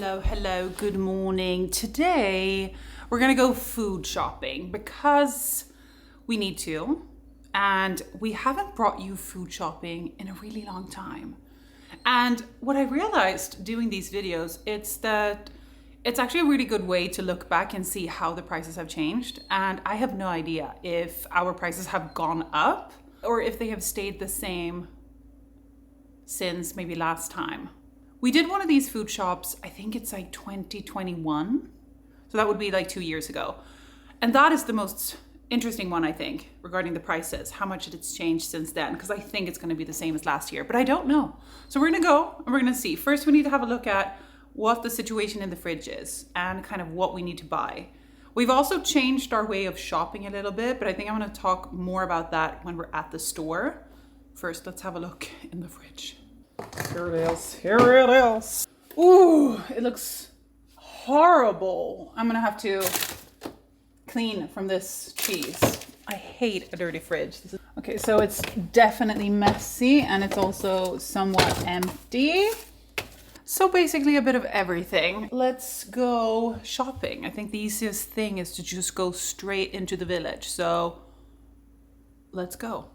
Hello, good morning. Today we're gonna go food shopping because we need to, and we haven't brought you food shopping in a really long time. And what I realized doing these videos, it's actually a really good way to look back and see how the prices have changed. And I have no idea if our prices have gone up or if they have stayed the same since maybe last time. We did one of these food shops, I think it's like 2021. So that would be like 2 years ago. And that is the most interesting one, I think, regarding the prices, how much it's changed since then, because I think it's going to be the same as last year, but I don't know. So we're going to go and we're going to see. First, we need to have a look at what the situation in the fridge is and kind of what we need to buy. We've also changed our way of shopping a little bit, but I think I'm going to talk more about that when we're at the store. First, let's have a look in the fridge. Here it is. Here it is. Ooh, it looks horrible. I'm gonna have to clean from this cheese. I hate a dirty fridge. Okay, so it's definitely messy and it's also somewhat empty. So basically a bit of everything. Let's go shopping. I think the easiest thing is to just go straight into the village. So let's go.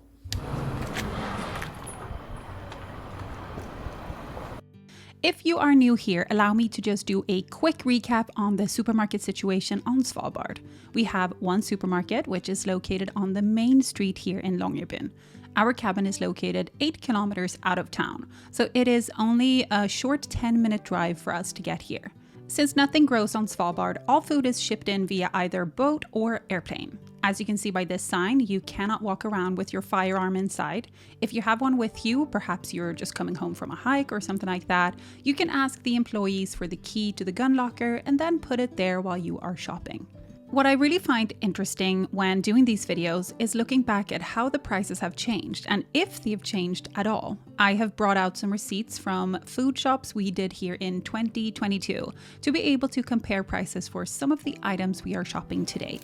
If you are new here, allow me to just do a quick recap on the supermarket situation on Svalbard. We have one supermarket, which is located on the main street here in Longyearbyen. Our cabin is located 8 kilometers out of town, so it is only a short 10-minute drive for us to get here. Since nothing grows on Svalbard, all food is shipped in via either boat or airplane. As you can see by this sign, you cannot walk around with your firearm inside. If you have one with you, perhaps you're just coming home from a hike or something like that, you can ask the employees for the key to the gun locker and then put it there while you are shopping. What I really find interesting when doing these videos is looking back at how the prices have changed and if they've changed at all. I have brought out some receipts from food shops we did here in 2022 to be able to compare prices for some of the items we are shopping today.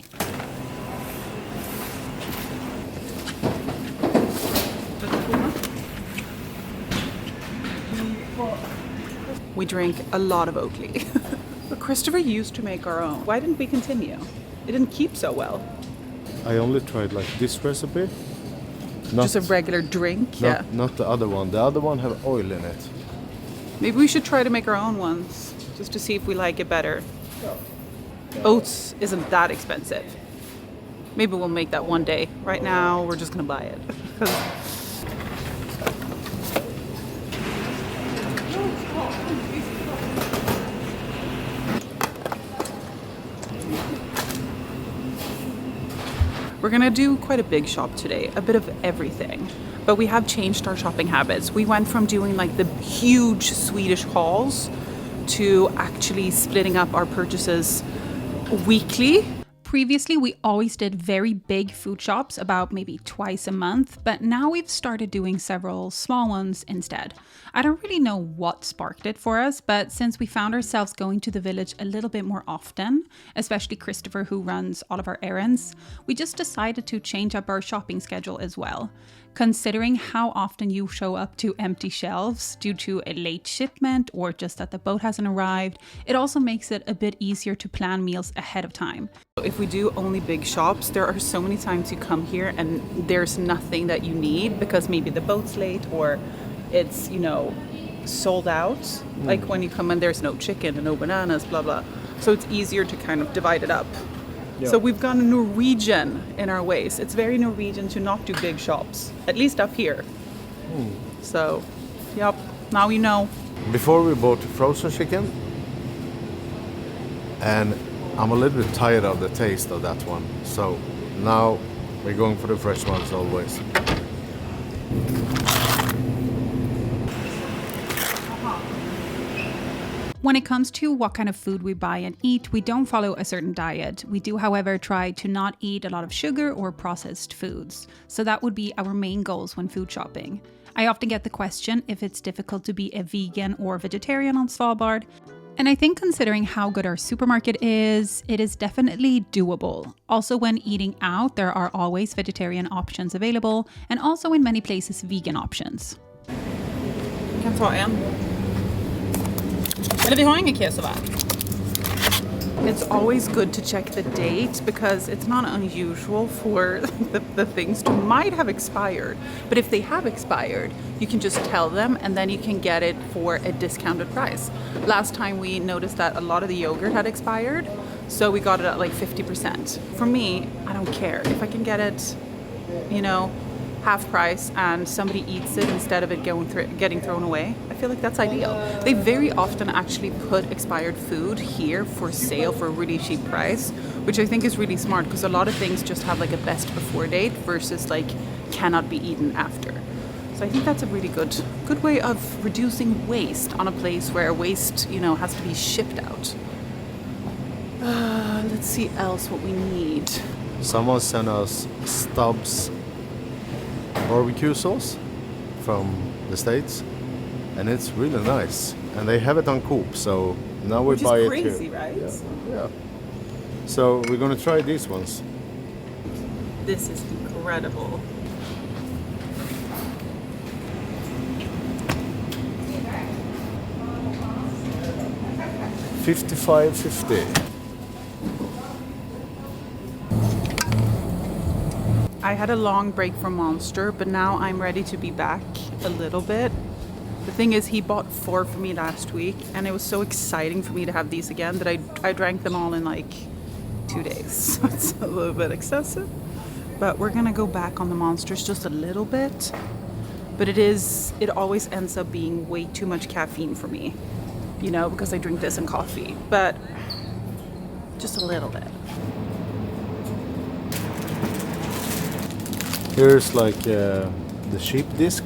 We drink a lot of Oatly. But Christopher used to make our own. Why didn't we continue? It didn't keep so well. I only tried like this recipe. Just a regular drink? Yeah. Not the other one. The other one have oil in it. Maybe we should try to make our own ones, just to see if we like it better. Oats isn't that expensive. Maybe we'll make that one day. Right now, we're just gonna buy it. We're gonna do quite a big shop today, a bit of everything, but we have changed our shopping habits. We went from doing like the huge Swedish hauls to actually splitting up our purchases weekly. Previously, we always did very big food shops, about maybe twice a month, but now we've started doing several small ones instead. I don't really know what sparked it for us, but since we found ourselves going to the village a little bit more often, especially Christopher who runs all of our errands, we just decided to change up our shopping schedule as well. Considering how often you show up to empty shelves due to a late shipment or just that the boat hasn't arrived, it also makes it a bit easier to plan meals ahead of time. If we do only big shops, there are so many times you come here and there's nothing that you need because maybe the boat's late or it's, sold out. Like when you come and there's no chicken and no bananas, blah, blah. So it's easier to kind of divide it up. So we've gone Norwegian in our ways. It's very Norwegian to not do big shops, at least up here. So, yep, now you know. Before we bought frozen chicken, and I'm a little bit tired of the taste of that one. So now we're going for the fresh ones always. When it comes to what kind of food we buy and eat, we don't follow a certain diet. We do, however, try to not eat a lot of sugar or processed foods. So that would be our main goals when food shopping. I often get the question if it's difficult to be a vegan or vegetarian on Svalbard. And I think considering how good our supermarket is, it is definitely doable. Also, when eating out, there are always vegetarian options available, and also in many places vegan options. Jag kan ta en. Eller vi har ingen keso, va? It's always good to check the date because it's not unusual for the things to might have expired. But if they have expired, you can just tell them and then you can get it for a discounted price. Last time we noticed that a lot of the yogurt had expired, so we got it at like 50%. For me, I don't care. If I can get it, you know, half price and somebody eats it instead of it getting thrown away, I feel like that's ideal. They very often actually put expired food here for sale for a really cheap price, which I think is really smart because a lot of things just have like a best before date versus like cannot be eaten after. So I think that's a really good way of reducing waste on a place where waste, you know, has to be shipped out. Let's see else what we need. Someone sent us Stubbs barbecue sauce from the States, and it's really nice. And they have it on Coop, so now we buy it here. Which is crazy, right? Yeah. So we're gonna try these ones. This is incredible. $55.50. I had a long break from Monster, but now I'm ready to be back a little bit. The thing is, he bought 4 for me last week, and it was so exciting for me to have these again that I drank them all in like 2 days. So it's a little bit excessive. But we're gonna go back on the Monsters just a little bit. But it always ends up being way too much caffeine for me, you know, because I drink this in coffee. But just a little bit. Here's like the sheep disc.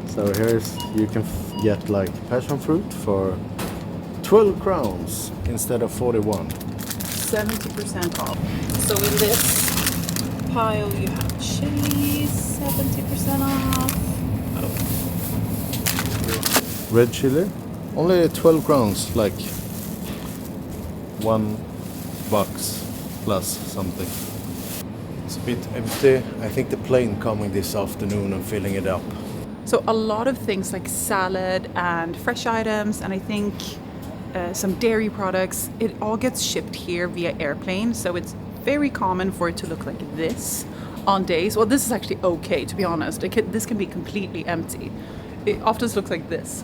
So here's you can get like passion fruit for 12 crowns instead of 41. 70% off. So in this pile you have chilies, 70% off. Red chili, only 12 crowns, like $1 plus something. It's a bit empty. I think the plane coming this afternoon and filling it up. So a lot of things like salad and fresh items, and I think some dairy products, it all gets shipped here via airplane. So it's very common for it to look like this on days. Well, this is actually okay, to be honest. This can be completely empty. It often looks like this.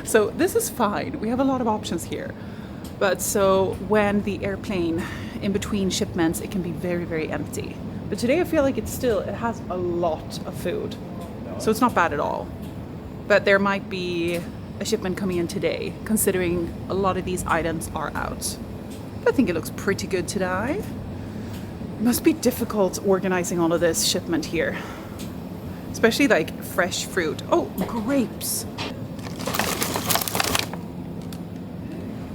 So this is fine. We have a lot of options here. But so when the airplane in between shipments, it can be very, very empty. But today I feel like it has a lot of food. So it's not bad at all. But there might be a shipment coming in today, considering a lot of these items are out. But I think it looks pretty good today. It must be difficult organizing all of this shipment here. Especially like fresh fruit. Oh, grapes.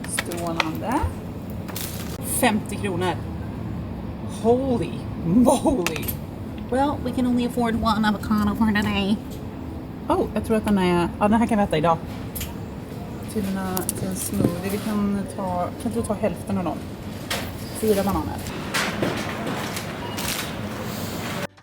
Still one on that. 50 kronor. Holy moly. Well, we can only afford one avocado for today. Oh, jag tror att den här kan vi äta idag. Till en smoothie. Vi kan du ta hälften av dem? 4 bananer.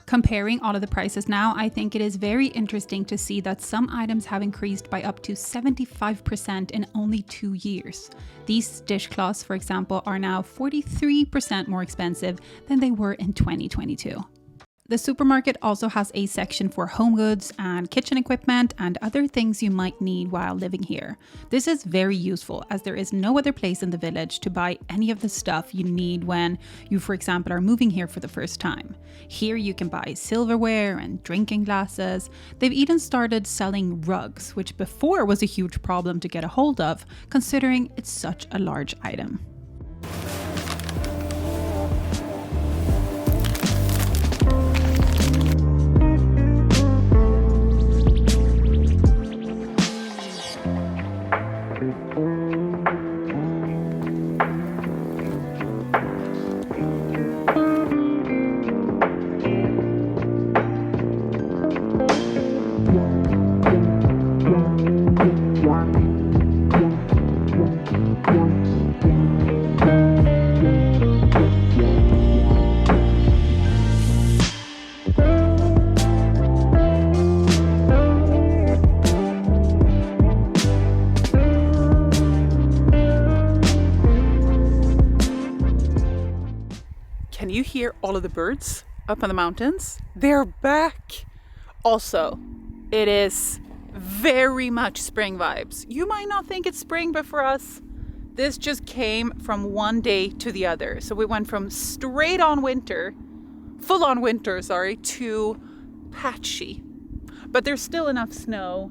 Comparing all of the prices now, I think it is very interesting to see that some items have increased by up to 75% in only 2 years. These dishcloths, for example, are now 43% more expensive than they were in 2022. The supermarket also has a section for home goods and kitchen equipment and other things you might need while living here. This is very useful as there is no other place in the village to buy any of the stuff you need when you, for example, are moving here for the first time. Here you can buy silverware and drinking glasses. They've even started selling rugs, which before was a huge problem to get a hold of, considering it's such a large item. hear all of the birds up on the mountains? They're back. Also, it is very much spring vibes. You might not think it's spring, but for us, this just came from one day to the other. So we went from straight on winter, full on winter, to patchy. But there's still enough snow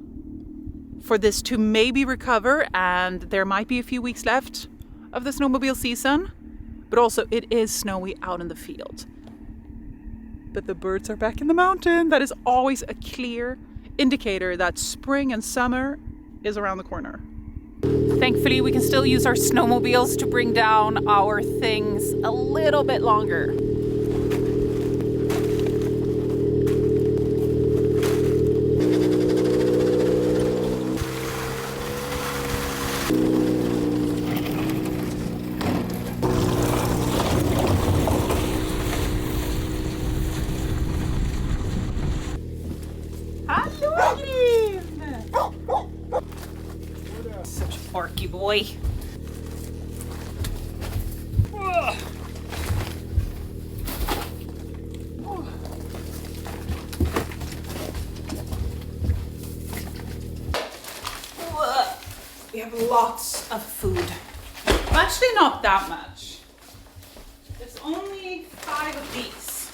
for this to maybe recover, and there might be a few weeks left of the snowmobile season. But also, it is snowy out in the field. But the birds are back in the mountain. That is always a clear indicator that spring and summer is around the corner. Thankfully, we can still use our snowmobiles to bring down our things a little bit longer. Such a porky boy. We have lots of food. Actually, not that much. There's only 5 of these.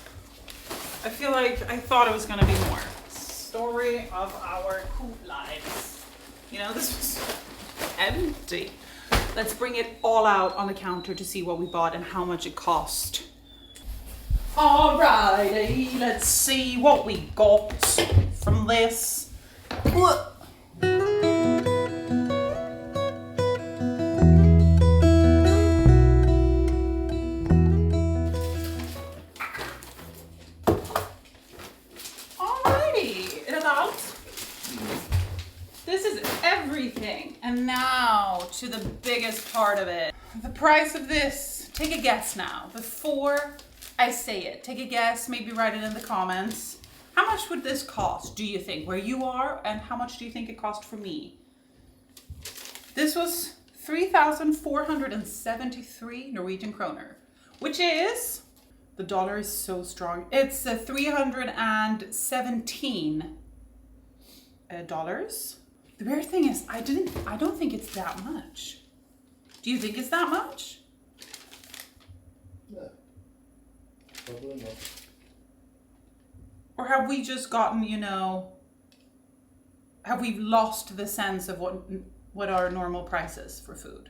I feel like I thought it was gonna be more. Story of our coop lives. You know, this was empty. Let's bring it all out on the counter to see what we bought and how much it cost. Alrighty, let's see what we got from this. This is everything. And now to the biggest part of it. The price of this. Take a guess now. Before I say it, take a guess, maybe write it in the comments. How much would this cost, do you think, where you are? And how much do you think it cost for me? This was 3,473 Norwegian kroner, which is, the dollar is so strong. It's 317 dollars. The weird thing is, I don't think it's that much. Do you think it's that much? Yeah, probably not. Or have we just gotten, have we lost the sense of what are normal prices for food?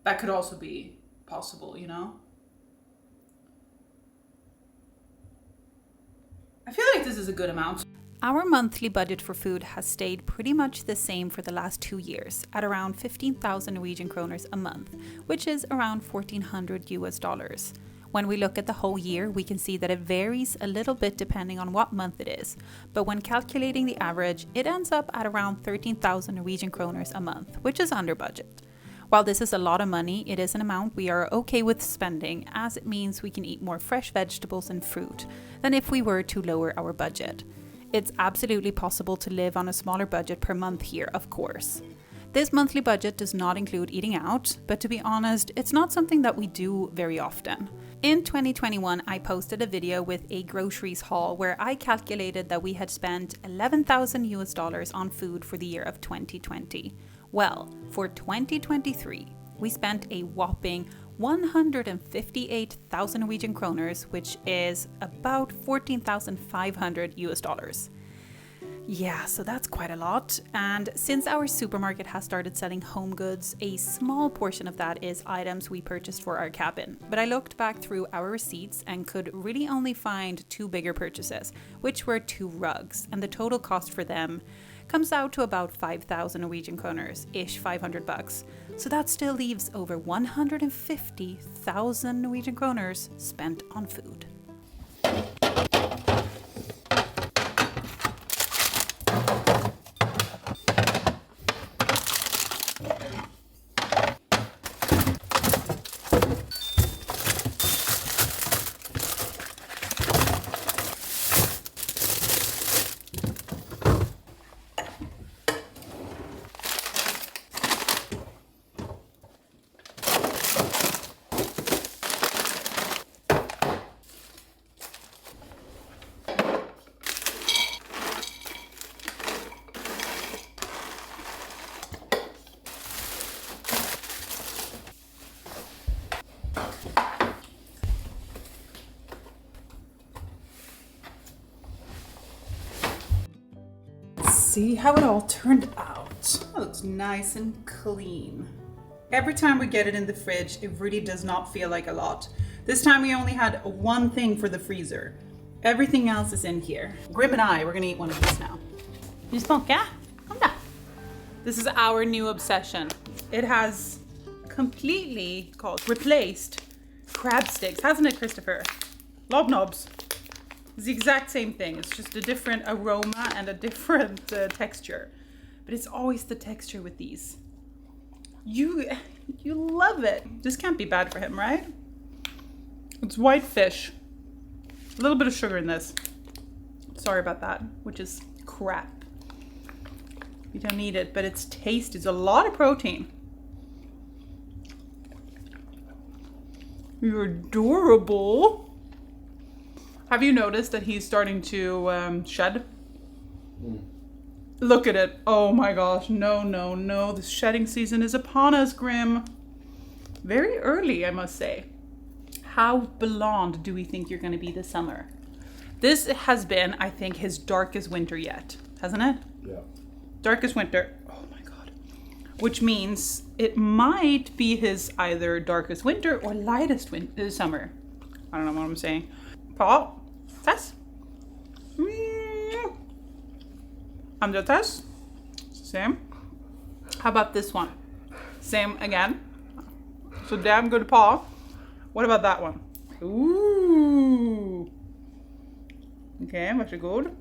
That could also be possible, I feel like this is a good amount. Our monthly budget for food has stayed pretty much the same for the last 2 years, at around 15,000 Norwegian kroners a month, which is around $1,400. When we look at the whole year, we can see that it varies a little bit depending on what month it is, but when calculating the average, it ends up at around 13,000 Norwegian kroners a month, which is under budget. While this is a lot of money, it is an amount we are okay with spending, as it means we can eat more fresh vegetables and fruit than if we were to lower our budget. It's absolutely possible to live on a smaller budget per month here, of course. This monthly budget does not include eating out, but to be honest, it's not something that we do very often. In 2021, I posted a video with a groceries haul where I calculated that we had spent $11,000 on food for the year of 2020. Well, for 2023, we spent a whopping 158,000 Norwegian kroners, which is about $14,500. Yeah, so that's quite a lot. And since our supermarket has started selling home goods, a small portion of that is items we purchased for our cabin. But I looked back through our receipts and could really only find 2 bigger purchases, which were 2 rugs, and the total cost for them comes out to about 5,000 Norwegian kroners, ish $500. So that still leaves over 150,000 Norwegian kroners spent on food. see how it all turned out. It looks nice and clean. Every time we get it in the fridge, it really does not feel like a lot. This time we only had one thing for the freezer. Everything else is in here. Grim and I, we're gonna eat one of these now. You smaka? Come down. This is our new obsession. It has completely replaced crab sticks, hasn't it, Christopher? Lobnobs. It's the exact same thing. It's just a different aroma and a different texture. But it's always the texture with these. You love it. This can't be bad for him, right? It's white fish. A little bit of sugar in this. Sorry about that, which is crap. You don't need it, but its taste is a lot of protein. You're adorable. Have you noticed that he's starting to shed? Look at it. Oh my gosh. No, no, no. The shedding season is upon us, Grim. Very early, I must say. How blonde do we think you're going to be this summer? This has been, I think, his darkest winter yet, hasn't it? Yeah. Darkest winter. Oh my God. Which means it might be his either darkest winter or lightest summer. I don't know what I'm saying. Paul, Tess. I'm the Tess. Same. How about this one? Same again. So damn good, Paul. What about that one? Ooh. Okay, varsågod.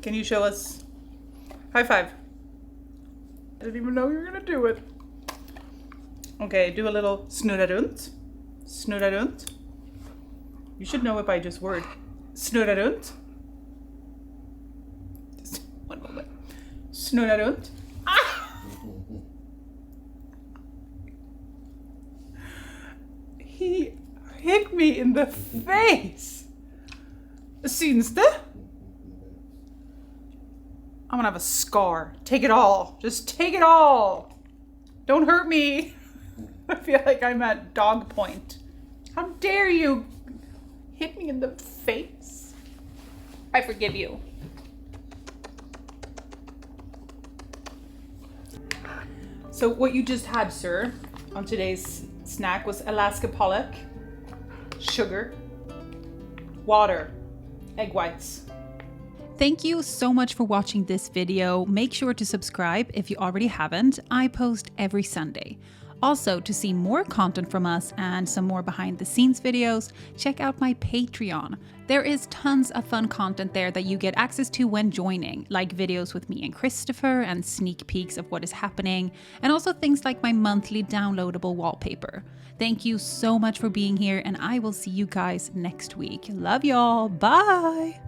Can you show us? High five. I didn't even know you were gonna do it. Okay, do a little snurra runt. Snurra runt. You should know it by just word. Snurra runt. Just one moment. Snurra runt. Ah! He hit me in the face. Syns det? I'm gonna have a scar. Take it all. Just take it all. Don't hurt me. I feel like I'm at dog point. How dare you hit me in the face? I forgive you. So what you just had, sir, on today's snack was Alaska pollock, sugar, water, egg whites. Thank you so much for watching this video. Make sure to subscribe if you already haven't. I post every Sunday. Also, to see more content from us and some more behind the scenes videos, check out my Patreon. There is tons of fun content there that you get access to when joining, like videos with me and Christopher and sneak peeks of what is happening, and also things like my monthly downloadable wallpaper. Thank you so much for being here, and I will see you guys next week. Love y'all. Bye!